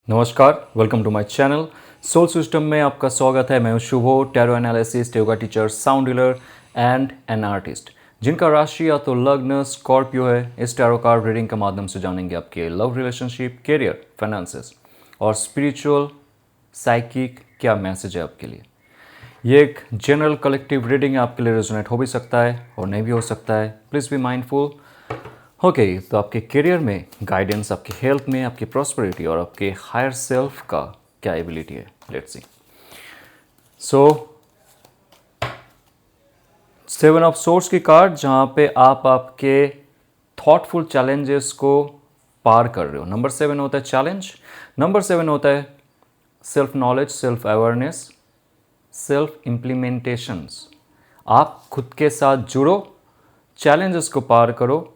नमस्कार, welcome to my channel soul system में आपका स्वागत है। मैं हूं Shubho, tarot analyst, yoga teacher, sound healer and an artist. जिनका राशि या तो लग्न स्कॉर्पियो है, इस टैरो कार्ड रीडिंग के माध्यम से जानेंगे आपके लव रिलेशनशिप, करियर, फाइनेंसेस और स्पिरिचुअल साइकिक क्या मैसेज है आपके लिए। ये एक जनरल कलेक्टिव रीडिंग है, आपके लिए रेजोनेट हो भी सकता है और नहीं भी हो सकता है। Please be mindful. ओके, तो आपके करियर में गाइडेंस, आपकी हेल्थ में, आपकी प्रॉस्पेरिटी और आपके हायर सेल्फ का क्या एबिलिटी है, let's C. So 7 of source की कार्ड, जहाँ पे आप आपके थॉटफुल चैलेंजेस को पार कर रहे हो। नंबर 7 होता है चैलेंज, नंबर 7 होता है self knowledge, self awareness, self implementations. आप खुद के साथ जुड़ो, चैलेंजेस को पार करो,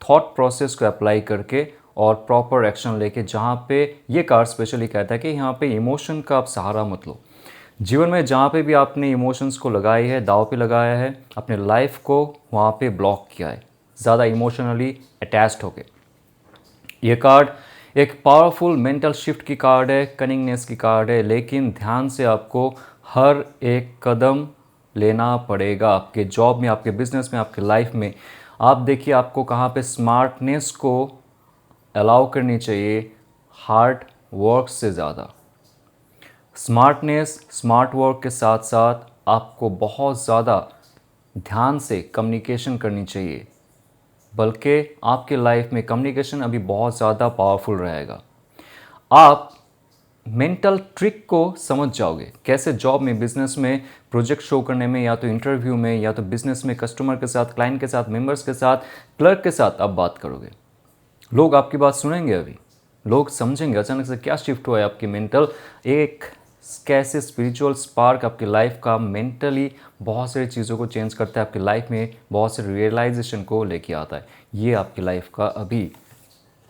थॉट प्रोसेस को अप्लाई करके और प्रॉपर एक्शन लेके। जहाँ पे ये कार्ड स्पेशली कहता है कि यहाँ पे इमोशन का आप सहारा मत लो। जीवन में जहाँ पे भी आपने इमोशंस को लगाई है, दाव पे लगाया है, अपने लाइफ को वहाँ पे ब्लॉक किया है, ज़्यादा इमोशनली अटैच्ड होके। ये कार्ड एक पावरफुल मेंटल शिफ्ट की कार्ड है, कनिंगनेस की कार्ड है, लेकिन ध्यान से आपको हर एक कदम लेना पड़ेगा आपके जॉब में, आपके बिजनेस में, आपके लाइफ में। आप देखिए आपको कहाँ पे स्मार्टनेस को अलाउ करनी चाहिए हार्ड वर्क से ज़्यादा। स्मार्टनेस, स्मार्ट वर्क के साथ साथ आपको बहुत ज़्यादा ध्यान से कम्युनिकेशन करनी चाहिए, बल्कि आपके लाइफ में कम्युनिकेशन अभी बहुत ज़्यादा पावरफुल रहेगा। आप मेंटल ट्रिक को समझ जाओगे, कैसे जॉब में, बिजनेस में, प्रोजेक्ट शो करने में, या तो इंटरव्यू में, या तो बिजनेस में कस्टमर के साथ, क्लाइंट के साथ, मेंबर्स के साथ, क्लर्क के साथ आप बात करोगे। लोग आपकी बात सुनेंगे, अभी लोग समझेंगे अचानक से क्या शिफ्ट हुआ है आपकी मेंटल। एक कैसे स्पिरिचुअल स्पार्क आपकी लाइफ का मेंटली बहुत सारी चीज़ों को चेंज करता है, आपकी लाइफ में बहुत से रियलाइजेशन को लेके आता है। ये आपकी लाइफ का अभी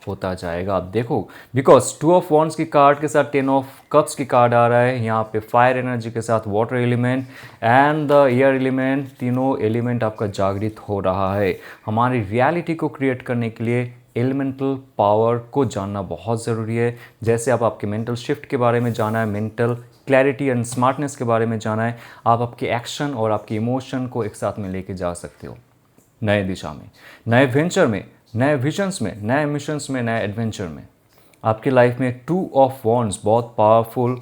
होता जाएगा, आप देखो। बिकॉज 2 ऑफ वॉन्ड्स की कार्ड के साथ 10 ऑफ कप्स की कार्ड आ रहा है। यहाँ पे फायर एनर्जी के साथ water element and the air element, तीनों एलिमेंट आपका जागृत हो रहा है। हमारी रियलिटी को क्रिएट करने के लिए एलिमेंटल पावर को जानना बहुत ज़रूरी है। जैसे आप आपके मेंटल शिफ्ट के बारे में जाना है, मेंटल क्लैरिटी एंड स्मार्टनेस के बारे में जाना है, आप आपके एक्शन और आपके इमोशन को एक साथ में लेके जा सकते हो नए दिशा में, नए वेंचर में, नए विजन्स में, नए मिशंस में, नए एडवेंचर में। आपकी लाइफ में 2 ऑफ वॉन्ड्स बहुत पावरफुल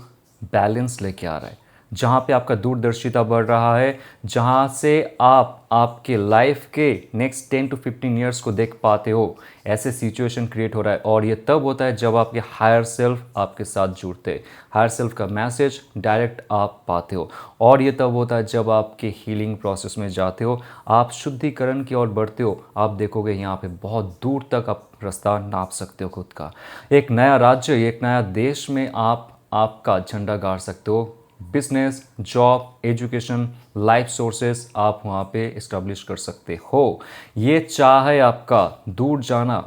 बैलेंस लेके आ रहा है, जहाँ पे आपका दूरदर्शिता बढ़ रहा है, जहाँ से आप आपके लाइफ के नेक्स्ट 10 to 15 ईयर्स को देख पाते हो। ऐसे सिचुएशन क्रिएट हो रहा है, और ये तब होता है जब आपके हायर सेल्फ आपके साथ जुड़ते हैं, हायर सेल्फ का मैसेज डायरेक्ट आप पाते हो। और ये तब होता है जब आपके हीलिंग प्रोसेस में जाते हो, आप शुद्धिकरण की ओर बढ़ते हो। आप देखोगे यहाँ पे बहुत दूर तक आप रास्ता नाप सकते हो खुद का। एक नया राज्य, एक नया देश में आप आपका झंडा गाड़ सकते हो। Business, job, education, life sources आप वहाँ पे इस्टेब्लिश कर सकते हो। ये चाह है आपका दूर जाना,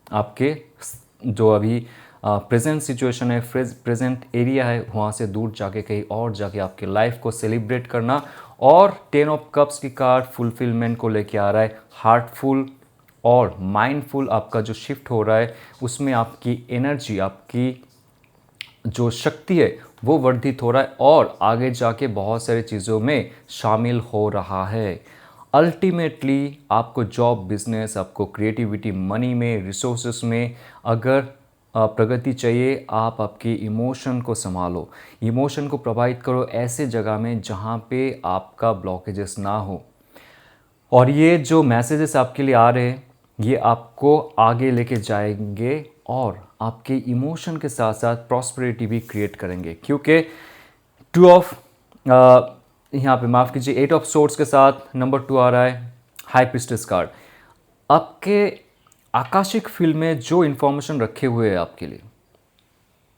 आपके जो अभी प्रेजेंट सिचुएशन है, प्रेजेंट एरिया है, वहाँ से दूर जाके कहीं और जाके आपके लाइफ को सेलिब्रेट करना। और 10 ऑफ कप्स की कार्ड फुलफिलमेंट को लेके आ रहा है। हार्टफुल और माइंडफुल आपका जो शिफ्ट हो रहा है, उसमें आपकी एनर्जी, आपकी जो शक्ति है वो वर्धित हो रहा है और आगे जाके बहुत सारी चीज़ों में शामिल हो रहा है। अल्टीमेटली आपको जॉब, बिजनेस, आपको क्रिएटिविटी, मनी में, रिसोर्सेस में अगर प्रगति चाहिए, आप आपके इमोशन को संभालो, इमोशन को प्रभावित करो ऐसे जगह में जहाँ पे आपका ब्लॉकेजेस ना हो। और ये जो मैसेजेस आपके लिए आ रहे हैं, ये आपको आगे लेके जाएंगे और आपके इमोशन के साथ साथ प्रॉस्पेरिटी भी क्रिएट करेंगे। क्योंकि 2 ऑफ यहाँ पे माफ़ कीजिए 8 ऑफ सोर्ड्स के साथ नंबर 2 आ रहा है, हाई प्रीस्टेस कार्ड। आपके आकाशिक फील्ड में जो इन्फॉर्मेशन रखे हुए हैं आपके लिए,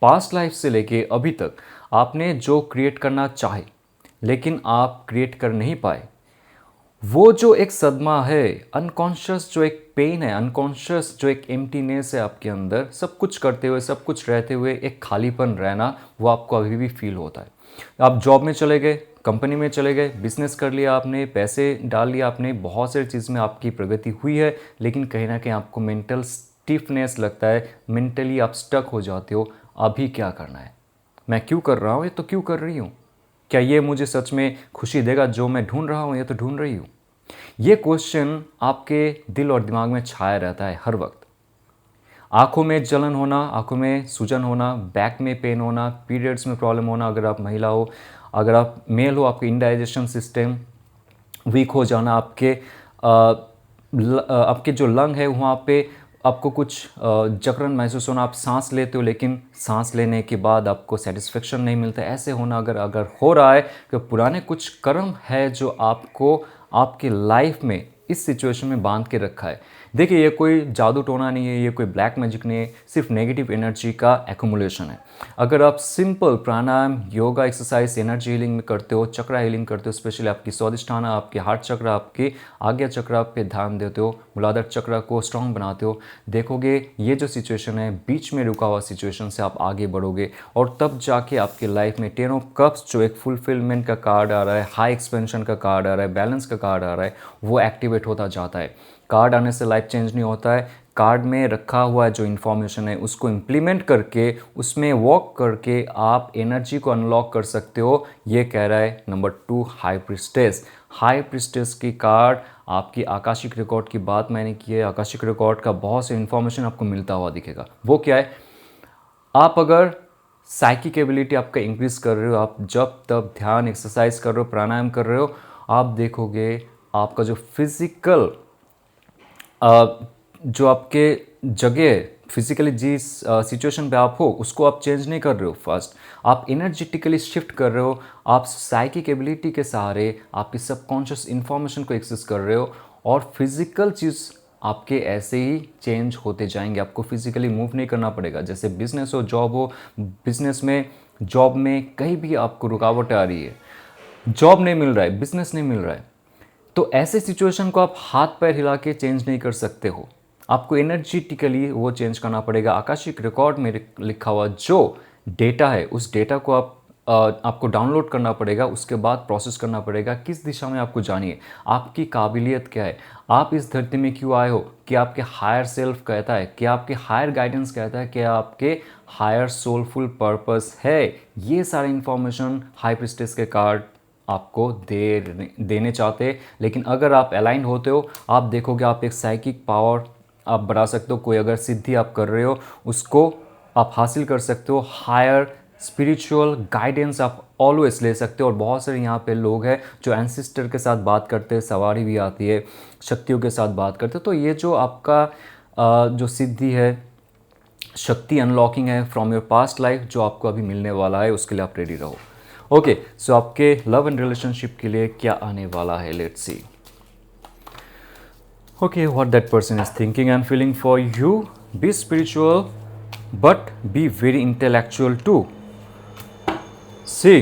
पास्ट लाइफ से लेके अभी तक आपने जो क्रिएट करना चाहे लेकिन आप क्रिएट कर नहीं पाए, वो जो एक सदमा है, अनकॉन्शियस जो एक पेन है, अनकॉन्शियस जो एक एम्प्टीनेस है आपके अंदर, सब कुछ करते हुए, सब कुछ रहते हुए एक खालीपन रहना, वो आपको अभी भी फील होता है। आप जॉब में चले गए, कंपनी में चले गए, बिजनेस कर लिया आपने, पैसे डाल लिया आपने, बहुत सारी चीज़ में आपकी प्रगति हुई है, लेकिन कहीं ना कहीं आपको मेंटल स्टिफनेस लगता है, मेंटली आप स्टक हो जाते हो। अभी क्या करना है, मैं क्यों कर रहा हूँ, ये तो क्यों कर रही हूँ, क्या ये मुझे सच में खुशी देगा जो मैं ढूंढ रहा हूँ, ये तो ढूंढ रही हूँ। ये क्वेश्चन आपके दिल और दिमाग में छाया रहता है हर वक्त। आँखों में जलन होना, आँखों में सूजन होना, बैक में पेन होना, पीरियड्स में प्रॉब्लम होना, अगर आप महिला हो, अगर आप मेल हो, आपके इंडाइजेशन सिस्टम वीक हो जाना, आपके जो लंग है वहाँ पे आपको कुछ जकड़न महसूस होना, आप सांस लेते हो लेकिन सांस लेने के बाद आपको सेटिस्फेक्शन नहीं मिलता, ऐसे होना अगर अगर हो रहा है कि पुराने कुछ कर्म है जो आपको आपकी लाइफ में इस सिचुएशन में बांध के रखा है। देखिए, ये कोई जादू टोना नहीं है, ये कोई ब्लैक मैजिक नहीं है, सिर्फ नेगेटिव एनर्जी का एक्यूमुलेशन है। अगर आप सिंपल प्राणायाम, योगा, एक्सरसाइज, एनर्जी हीलिंग में करते हो, चक्रा हीलिंग करते हो, स्पेशली आपकी स्वादिष्ठाना, आपके हार्ट चक्र, आपके आज्ञा चक्र पे ध्यान देते हो, मूलाधार चक्र को स्ट्रांग बनाते हो, देखोगे ये जो सिचुएशन है, बीच में रुका हुआ सिचुएशन से आप आगे बढ़ोगे और तब जाके आपके लाइफ में 10 ऑफ कप्स जो एक फुलफिलमेंट का कार्ड आ रहा है, हाई एक्सपेंशन का कार्ड आ रहा है, बैलेंस का कार्ड आ रहा है, वो एक्टिवेट होता जाता है। कार्ड आने से लाइफ चेंज नहीं होता है, कार्ड में रखा हुआ जो इन्फॉर्मेशन है उसको इम्प्लीमेंट करके, उसमें वॉक करके आप एनर्जी को अनलॉक कर सकते हो। ये कह रहा है number 2 high priestess. High priestess की कार्ड आपकी आकाशिक रिकॉर्ड की बात मैंने की है, आकाशिक रिकॉर्ड का बहुत से इन्फॉर्मेशन आपको मिलता हुआ दिखेगा। वो क्या है, आप अगर साइकिक एबिलिटी आपका इंक्रीज कर रहे हो, आप जब तब ध्यान एक्सरसाइज कर रहे हो, प्राणायाम कर रहे हो, आप देखोगे आपका जो फिजिकल जो आपके जगह फिजिकली जिस सिचुएशन पे आप हो उसको आप चेंज नहीं कर रहे हो, फर्स्ट आप एनर्जेटिकली शिफ्ट कर रहे हो, आप साइकिक एबिलिटी के सहारे आपकी सबकॉन्शियस इंफॉर्मेशन को एक्सेस कर रहे हो और फिजिकल चीज़ आपके ऐसे ही चेंज होते जाएंगे। आपको फिजिकली मूव नहीं करना पड़ेगा। जैसे बिजनेस हो, जॉब हो, बिजनेस में जॉब में कहीं भी आपको रुकावट आ रही है, जॉब नहीं मिल रहा है, बिजनेस नहीं मिल रहा है, तो ऐसे सिचुएशन को आप हाथ पैर हिला के चेंज नहीं कर सकते हो, आपको एनर्जेटिकली वो चेंज करना पड़ेगा। आकाशिक रिकॉर्ड में लिखा हुआ जो डेटा है उस डेटा को आपको डाउनलोड करना पड़ेगा, उसके बाद प्रोसेस करना पड़ेगा किस दिशा में आपको जानी है, आपकी काबिलियत क्या है, आप इस धरती में क्यों आए हो, क्या आपके हायर सेल्फ कहता है, क्या आपके हायर गाइडेंस कहता है, क्या आपके हायर सोलफुल पर्पस है। ये सारे इंफॉर्मेशन हाई प्रिस्टेस के कार्ड आपको देने चाहते। लेकिन अगर आप अलाइन होते हो, आप देखोगे आप एक साइकिक पावर आप बढ़ा सकते हो। कोई अगर सिद्धि आप कर रहे हो उसको आप हासिल कर सकते हो। हायर स्पिरिचुअल गाइडेंस आप ऑलवेज ले सकते हो। और बहुत सारे यहाँ पे लोग हैं जो एंसिस्टर के साथ बात करते हैं, सवारी भी आती है, शक्तियों के साथ बात करते हैं। तो ये जो आपका जो सिद्धि है, शक्ति अनलॉकिंग है फ्रॉम योर पास्ट लाइफ जो आपको अभी मिलने वाला है, उसके लिए आप रेडी रहो। ओके, सो आपके लव एंड रिलेशनशिप के लिए क्या आने वाला है, let's see. Okay, what that person is thinking and feeling for you. Be spiritual but be very intellectual too. See,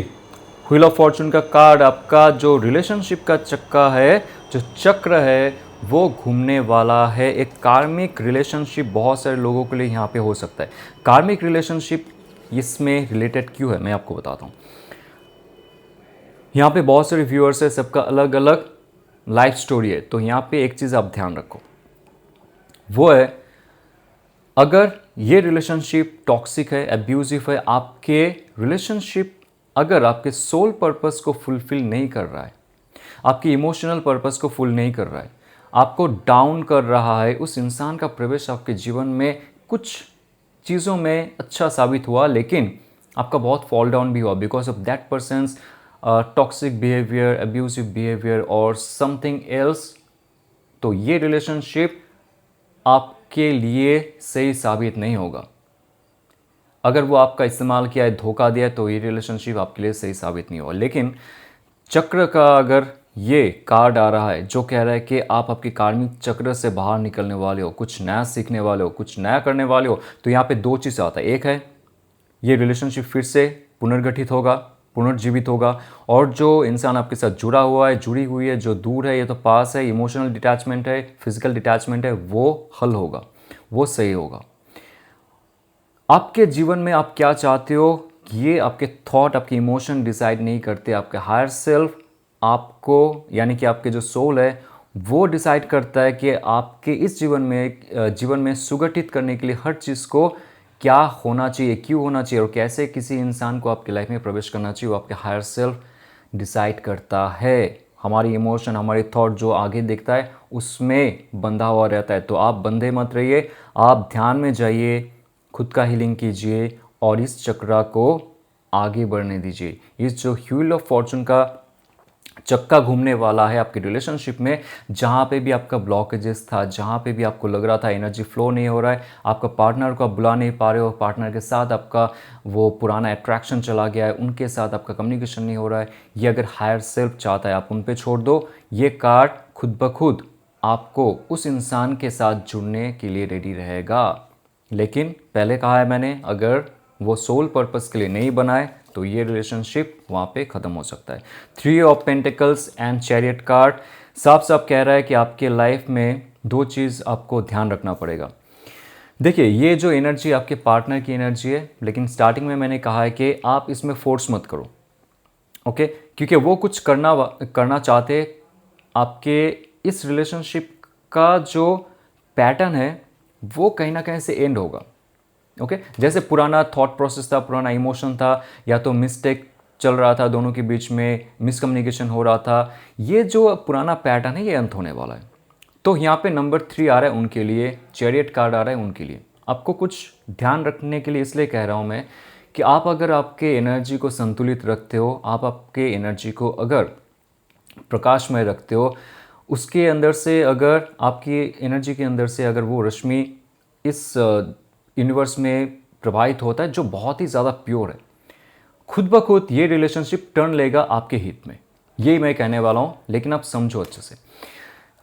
wheel of fortune का कार्ड आपका जो रिलेशनशिप का चक्का है, जो चक्र है, वो घूमने वाला है। एक कार्मिक रिलेशनशिप बहुत सारे लोगों के लिए यहाँ पे हो सकता है। कार्मिक रिलेशनशिप इसमें रिलेटेड क्यों है मैं आपको बताता हूँ। यहाँ पे बहुत सारे व्यूअर्स है, सबका अलग अलग लाइफ स्टोरी है। तो यहाँ पे एक चीज़ आप ध्यान रखो, वो है अगर ये रिलेशनशिप टॉक्सिक है, एब्यूजिव है, आपके रिलेशनशिप अगर आपके सोल पर्पस को फुलफिल नहीं कर रहा है, आपकी इमोशनल पर्पस को फुल नहीं कर रहा है, आपको डाउन कर रहा है, उस इंसान का प्रवेश आपके जीवन में कुछ चीज़ों में अच्छा साबित हुआ लेकिन आपका बहुत फॉल डाउन भी हुआ because of that persons toxic behaviour, abusive behaviour और समथिंग एल्स, तो ये रिलेशनशिप आपके लिए सही साबित नहीं होगा। अगर वो आपका इस्तेमाल किया है, धोखा दिया है, तो ये रिलेशनशिप आपके लिए सही साबित नहीं होगा। लेकिन चक्र का अगर ये कार्ड आ रहा है जो कह रहा है कि आप आपके कार्मिक चक्र से बाहर निकलने वाले हो, कुछ नया सीखने वाले हो, कुछ नया करने वाले हो, तो यहाँ पे दो चीज़ आता है। एक है ये रिलेशनशिप फिर से पुनर्गठित होगा, पुनर्जीवित होगा, और जो इंसान आपके साथ जुड़ा हुआ है, जुड़ी हुई है, जो दूर है, ये तो पास है, इमोशनल डिटैचमेंट है, फिजिकल डिटैचमेंट है, वो हल होगा, वो सही होगा। आपके जीवन में आप क्या चाहते हो, ये आपके थॉट, आपके इमोशन डिसाइड नहीं करते। आपके हायर सेल्फ आपको, यानी कि आपके जो सोल है, वो डिसाइड करता है कि आपके इस जीवन में सुगठित करने के लिए हर चीज़ को क्या होना चाहिए, क्यों होना चाहिए और कैसे किसी इंसान को आपकी लाइफ में प्रवेश करना चाहिए, वो आपके हायर सेल्फ डिसाइड करता है। हमारी इमोशन, हमारी थॉट जो आगे दिखता है उसमें बंधा हुआ रहता है। तो आप बंधे मत रहिए, आप ध्यान में जाइए, खुद का हीलिंग कीजिए और इस चक्रा को आगे बढ़ने दीजिए। इस जो व्हील ऑफ फॉर्चून का चक्का घूमने वाला है आपके रिलेशनशिप में, जहाँ पे भी आपका ब्लॉकेजेस था, जहाँ पे भी आपको लग रहा था एनर्जी फ्लो नहीं हो रहा है, आपका पार्टनर को आप बुला नहीं पा रहे हो, पार्टनर के साथ आपका वो पुराना अट्रैक्शन चला गया है, उनके साथ आपका कम्युनिकेशन नहीं हो रहा है, ये अगर हायर सेल्फ चाहता है आप उन पे छोड़ दो। ये कार्ड खुद ब खुद आपको उस इंसान के साथ जुड़ने के लिए रेडी रहेगा। लेकिन पहले कहा है मैंने, अगर वो सोल पर्पस के लिए नहीं बनाए तो ये रिलेशनशिप वहाँ पे ख़त्म हो सकता है। 3 of pentacles and chariot card साफ साफ कह रहा है कि आपके लाइफ में 2 चीज़ आपको ध्यान रखना पड़ेगा। देखिए, ये जो एनर्जी आपके पार्टनर की एनर्जी है, लेकिन स्टार्टिंग में मैंने कहा है कि आप इसमें फोर्स मत करो, ओके? क्योंकि वो कुछ करना चाहते, आपके इस रिलेशनशिप का जो पैटर्न है वो कहीं ना कहीं से एंड होगा, ओके? जैसे पुराना थॉट प्रोसेस था, पुराना इमोशन था, या तो मिस्टेक चल रहा था दोनों के बीच में, मिसकम्युनिकेशन हो रहा था, ये जो पुराना पैटर्न है ये अंत होने वाला है। तो यहाँ पे नंबर 3 आ रहा है उनके लिए, चैरियट कार्ड आ रहा है उनके लिए। आपको कुछ ध्यान रखने के लिए इसलिए कह रहा हूँ मैं कि आप अगर आपके एनर्जी को संतुलित रखते हो, आप आपके एनर्जी को अगर प्रकाशमय रखते हो, उसके अंदर से अगर आपकी एनर्जी के अंदर से अगर वो रश्मि इस यूनिवर्स में प्रवाहित होता है जो बहुत ही ज़्यादा प्योर है, खुद ब खुद ये रिलेशनशिप टर्न लेगा आपके हित में। यही मैं कहने वाला हूँ, लेकिन आप समझो अच्छे से,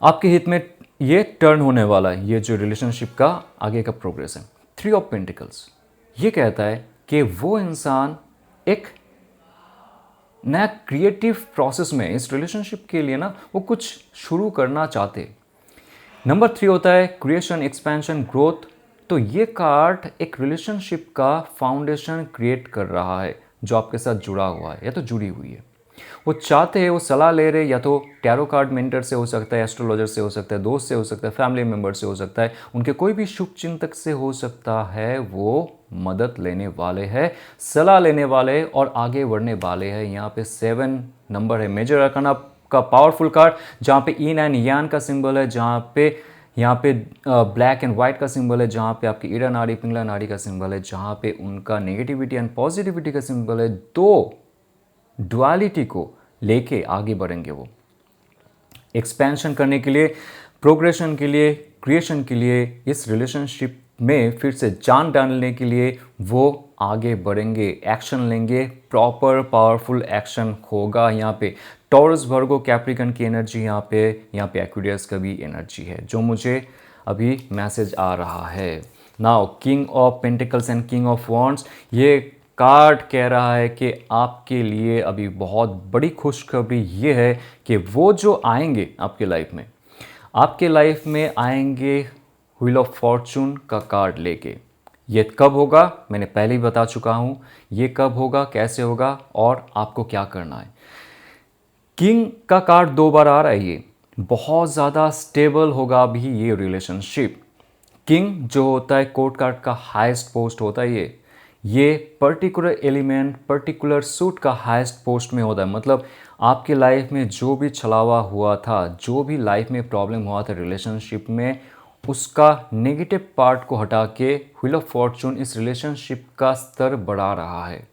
आपके हित में ये टर्न होने वाला है, ये जो रिलेशनशिप का आगे का प्रोग्रेस है। 3 ऑफ पेंटिकल्स ये कहता है कि वो इंसान एक नया क्रिएटिव प्रोसेस में इस रिलेशनशिप के लिए ना वो कुछ शुरू करना चाहते। नंबर 3 होता है क्रिएशन, एक्सपेंशन, ग्रोथ। तो ये कार्ड एक रिलेशनशिप का फाउंडेशन क्रिएट कर रहा है जो आपके साथ जुड़ा हुआ है या तो जुड़ी हुई है। वो चाहते हैं, वो सलाह ले रहे, या तो टैरो कार्ड मेंटर से हो सकता है, एस्ट्रोलॉजर से हो सकता है, दोस्त से हो सकता है, फैमिली मेंबर से हो सकता है, उनके कोई भी शुभ चिंतक से हो सकता है। वो मदद लेने वाले हैं, सलाह लेने वाले और आगे बढ़ने वाले हैं। यहाँ पे 7 नंबर है, मेजर आर्काना का पावरफुल कार्ड, जहाँ पे ईन एंड यान का सिंबल है, जहाँ पे यहाँ पे ब्लैक एंड वाइट का सिंबल है, जहाँ पे आपकी ईड़ा नाड़ी, पिंगला नाड़ी का सिंबल है, जहाँ पे उनका नेगेटिविटी एंड पॉजिटिविटी का सिंबल है। दो डुअलिटी को लेके आगे बढ़ेंगे वो, एक्सपेंशन करने के लिए, प्रोग्रेशन के लिए, क्रिएशन के लिए, इस रिलेशनशिप में फिर से जान डालने के लिए वो आगे बढ़ेंगे, एक्शन लेंगे, प्रॉपर पावरफुल एक्शन होगा। यहाँ पे टॉरस, वर्गो, कैप्रिकन की एनर्जी यहाँ पे एक्वेरियस का भी एनर्जी है, जो मुझे अभी मैसेज आ रहा है। Now king of pentacles and king of wands, ये कार्ड कह रहा है कि आपके लिए अभी बहुत बड़ी खुशखबरी ये है कि वो जो आएंगे आपके लाइफ में आएंगे व्हील ऑफ फॉर्चून का कार्ड लेके। ये कब होगा मैंने पहले ही बता चुका हूँ, ये कब होगा, कैसे होगा और आपको क्या करना है। किंग का कार्ड 2 बार आ रहा है, ये बहुत ज़्यादा स्टेबल होगा अभी ये रिलेशनशिप। किंग जो होता है कोर्ट कार्ड का हाईएस्ट पोस्ट होता है, ये पर्टिकुलर एलिमेंट, पर्टिकुलर सूट का हाईएस्ट पोस्ट में होता है। मतलब आपके लाइफ में जो भी छलावा हुआ था, जो भी लाइफ में प्रॉब्लम हुआ था रिलेशनशिप में, उसका नेगेटिव पार्ट को हटा के व्हील ऑफ फॉर्चून इस रिलेशनशिप का स्तर बढ़ा रहा है।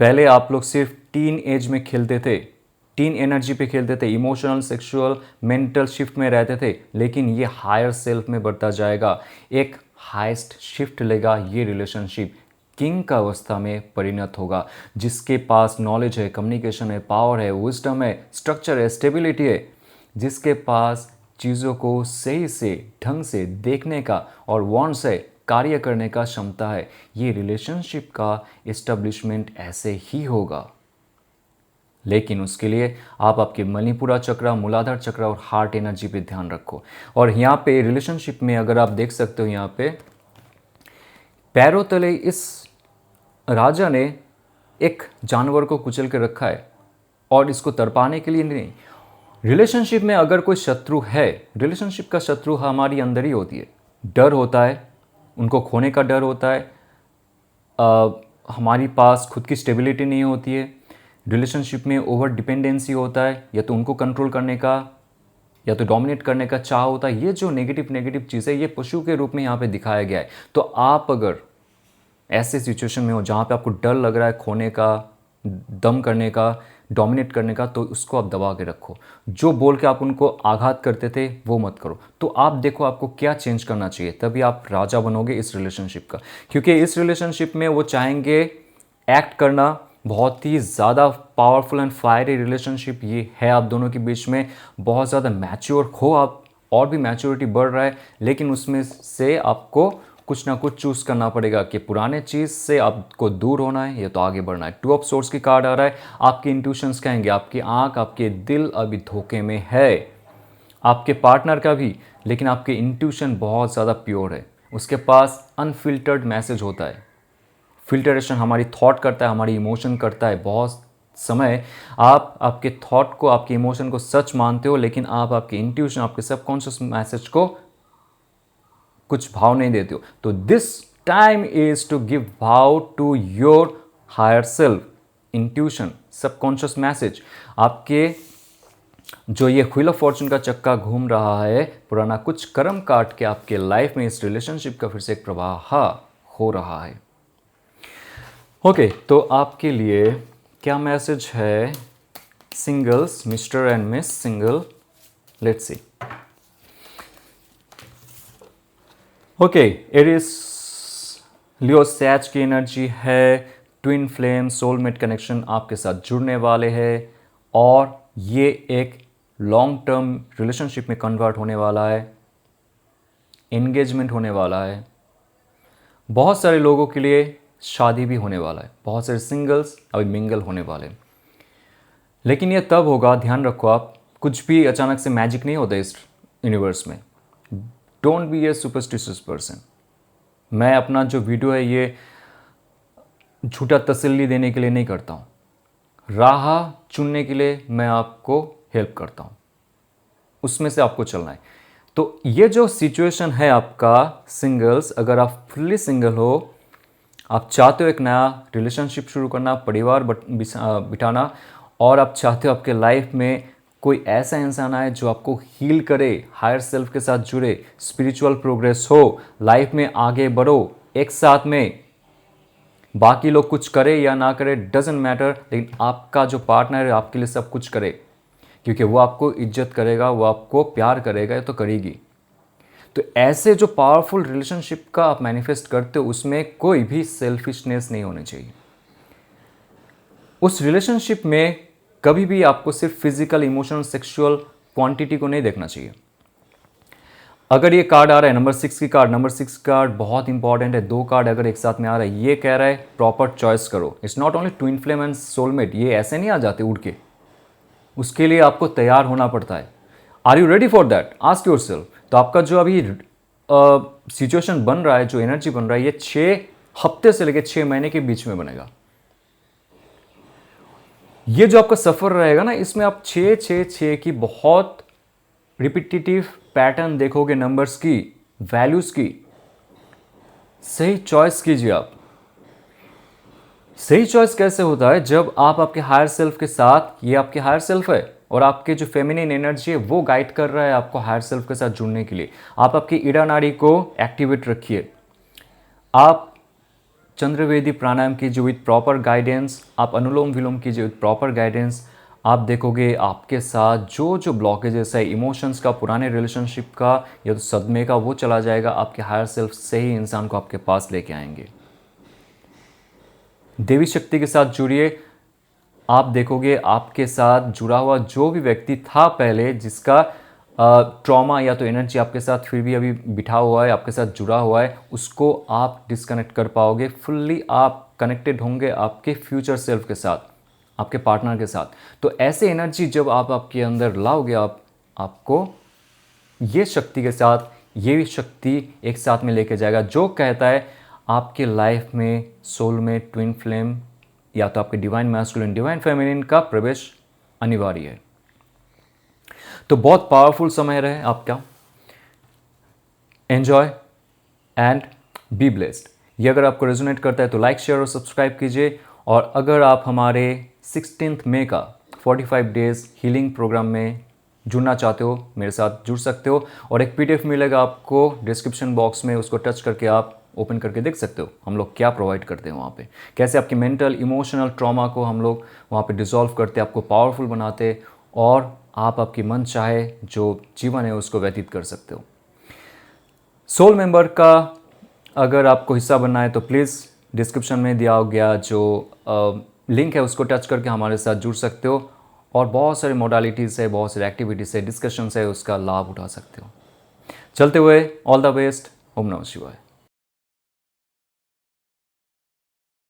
पहले आप लोग सिर्फ टीन एज में खेलते थे, टीन एनर्जी पे खेलते थे, इमोशनल, सेक्सुअल, मेंटल शिफ्ट में रहते थे, लेकिन ये हायर सेल्फ में बढ़ता जाएगा, एक हाईएस्ट शिफ्ट लेगा ये रिलेशनशिप, किंग का अवस्था में परिणत होगा। जिसके पास नॉलेज है, कम्युनिकेशन है, पावर है, विजडम है, स्ट्रक्चर है, स्टेबिलिटी है, जिसके पास चीज़ों को सही से ढंग से देखने का और वांट से कार्य करने का क्षमता है, ये रिलेशनशिप का एस्टेब्लिशमेंट ऐसे ही होगा। लेकिन उसके लिए आप आपके मणिपुरा चक्र, मूलाधार चक्र और हार्ट एनर्जी पे ध्यान रखो। और यहाँ पे रिलेशनशिप में अगर आप देख सकते हो, यहाँ पे पैरों तले इस राजा ने एक जानवर को कुचल के रखा है, और इसको तड़पाने के लिए नहीं। रिलेशनशिप में अगर कोई शत्रु है, रिलेशनशिप का शत्रु हमारी अंदर ही होती है। डर होता है, उनको खोने का डर होता है, हमारी पास खुद की स्टेबिलिटी नहीं होती है, रिलेशनशिप में ओवर डिपेंडेंसी होता है, या तो उनको कंट्रोल करने का या तो डोमिनेट करने का चाह होता है। ये जो नेगेटिव नेगेटिव चीज़ है ये पशु के रूप में यहाँ पे दिखाया गया है। तो आप अगर ऐसे सिचुएशन में हो जहाँ पे आपको डर लग रहा है खोने का, दम करने का, डोमिनेट करने का, तो उसको आप दबा के रखो। जो बोल के आप उनको आघात करते थे वो मत करो। तो आप देखो आपको क्या चेंज करना चाहिए, तभी आप राजा बनोगे इस रिलेशनशिप का। क्योंकि इस रिलेशनशिप में वो चाहेंगे एक्ट करना, बहुत ही ज़्यादा पावरफुल एंड फायरी रिलेशनशिप ये है आप दोनों के बीच में। बहुत ज़्यादा मैच्योर हो आप, और भी मैच्योरिटी बढ़ रहा है, लेकिन उसमें से आपको कुछ ना कुछ चूज़ करना पड़ेगा कि पुराने चीज़ से आपको दूर होना है या तो आगे बढ़ना है। 2 ऑफ सोर्स की कार्ड आ रहा है। आपके इंट्यूशंस कहेंगे, आपकी आंख, आपके दिल अभी धोखे में है, आपके पार्टनर का भी, लेकिन आपके इंट्यूशन बहुत ज़्यादा प्योर है। उसके पास अनफिल्टर्ड मैसेज होता है। फिल्टरेशन हमारी थॉट करता है, हमारी इमोशन करता है। बहुत समय आप आपके थॉट को, आपके इमोशन को सच मानते हो, लेकिन आप आपके इंट्यूशन, आपके सबकॉन्शियस मैसेज को कुछ भाव नहीं देते हो। तो this time is to give भाव to your higher self, intuition, subconscious message. आपके जो ये व्हील ऑफ फॉर्चून का चक्का घूम रहा है, पुराना कुछ कर्म काट के आपके लाइफ में इस रिलेशनशिप का फिर से एक प्रवाह हो रहा है। ओके, तो आपके लिए क्या मैसेज है singles, mister and miss single? Let's see. Okay, Aries Leo Sachs की एनर्जी है। ट्विन फ्लेम सोलमेट कनेक्शन आपके साथ जुड़ने वाले हैं, और ये एक लॉन्ग टर्म रिलेशनशिप में कन्वर्ट होने वाला है, एंगेजमेंट होने वाला है। बहुत सारे लोगों के लिए शादी भी होने वाला है, बहुत सारे सिंगल्स अभी मिंगल होने वाले हैं। लेकिन ये तब होगा, ध्यान रखो आप, कुछ भी अचानक से मैजिक नहीं होता इस यूनिवर्स में। Don't be A superstitious person. मैं अपना जो वीडियो है ये झूठा तसल्ली देने के लिए नहीं करता हूँ, राह चुनने के लिए मैं आपको हेल्प करता हूँ, उसमें से आपको चलना है। तो ये जो सिचुएशन है आपका सिंगल्स, अगर आप फुल्ली सिंगल हो, आप चाहते हो एक नया रिलेशनशिप शुरू करना, परिवार बिठाना, और आप चाहते हो आपके लाइफ में कोई ऐसा इंसान आए जो आपको हील करे, हायर सेल्फ के साथ जुड़े, स्पिरिचुअल प्रोग्रेस हो, लाइफ में आगे बढ़ो एक साथ में। बाकी लोग कुछ करे या ना करे डजेंट मैटर, लेकिन आपका जो पार्टनर है आपके लिए सब कुछ करे, क्योंकि वो आपको इज्जत करेगा, वो आपको प्यार करेगा, तो करेगी। तो ऐसे जो पावरफुल रिलेशनशिप का आप मैनिफेस्ट करते हो, उसमें कोई भी सेल्फिशनेस नहीं होनी चाहिए। उस रिलेशनशिप में कभी भी आपको सिर्फ फिजिकल, इमोशनल, सेक्सुअल क्वांटिटी को नहीं देखना चाहिए। अगर ये कार्ड आ रहा है नंबर 6 की कार्ड, नंबर 6 कार्ड बहुत इंपॉर्टेंट है। 2 कार्ड अगर एक साथ में आ रहा है, ये कह रहा है प्रॉपर चॉइस करो। It's not only twin flame and soulmate, ये ऐसे नहीं आ जाते उड़ के, उसके लिए आपको तैयार होना पड़ता है। Are you ready for that? Ask yourself. तो आपका जो अभी सिचुएशन बन रहा है, जो एनर्जी बन रहा है, ये 6 हफ्ते से लेकर 6 महीने के बीच में बनेगा। ये जो आपका सफर रहेगा ना, इसमें आप 6 की बहुत रिपीटेटिव पैटर्न देखोगे, नंबर्स की, वैल्यूज की। सही चॉइस कीजिए आप। सही चॉइस कैसे होता है? जब आप आपके हायर सेल्फ के साथ, ये आपके हायर सेल्फ है और आपके जो फेमिनिन एनर्जी है वो गाइड कर रहा है आपको हायर सेल्फ के साथ जुड़ने के लिए। आप आपकी ईड़ा नाड़ी को एक्टिवेट रखिए। आप चंद्रवेदी प्राणायाम कीजिए विद प्रॉपर गाइडेंस, आप अनुलोम विलोम कीजिए विद प्रॉपर गाइडेंस। आप देखोगे आपके साथ जो जो ब्लॉकेजेस है, इमोशंस का, पुराने रिलेशनशिप का या तो सदमे का, वो चला जाएगा। आपके हायर सेल्फ सही इंसान को आपके पास लेके आएंगे। देवी शक्ति के साथ जुड़िए। आप देखोगे आपके साथ जुड़ा हुआ जो भी व्यक्ति था पहले, जिसका ट्रॉमा या तो एनर्जी आपके साथ फिर भी अभी बिठा हुआ है, आपके साथ जुड़ा हुआ है, उसको आप डिस्कनेक्ट कर पाओगे। फुल्ली आप कनेक्टेड होंगे आपके फ्यूचर सेल्फ के साथ, आपके पार्टनर के साथ। तो ऐसे एनर्जी जब आप आपके अंदर लाओगे, आपको ये शक्ति के साथ, ये शक्ति एक साथ में लेके जाएगा, जो कहता है आपके लाइफ में सोल में ट्विन फ्लेम या तो आपके डिवाइन मैस्कुलिन, डिवाइन फेमिनिन का प्रवेश अनिवार्य है। तो बहुत पावरफुल समय रहे आपका। Enjoy and be blessed. ये अगर आपको रेजोनेट करता है तो लाइक शेयर और सब्सक्राइब कीजिए। और अगर आप हमारे 16 मई का 45 डेज़ हीलिंग प्रोग्राम में जुड़ना चाहते हो, मेरे साथ जुड़ सकते हो। और एक PDF मिलेगा आपको डिस्क्रिप्शन बॉक्स में, उसको टच करके आप ओपन करके देख सकते हो हम लोग क्या प्रोवाइड करते हैं वहाँ पे, कैसे आपकी मेंटल इमोशनल ट्रॉमा को हम लोग वहाँ पे डिसॉल्व करते, आपको पावरफुल बनाते और आप आपकी मन चाहे जो जीवन है उसको व्यतीत कर सकते हो। सोल मेंबर का अगर आपको हिस्सा बनना है तो प्लीज़ डिस्क्रिप्शन में दिया गया जो लिंक है उसको टच करके हमारे साथ जुड़ सकते हो और बहुत सारे मोडालिटीज़ है, बहुत सारे एक्टिविटीज़ है, डिस्कशंस है, उसका लाभ उठा सकते हो। चलते हुए ऑल द बेस्ट। ओम नमः शिवाय।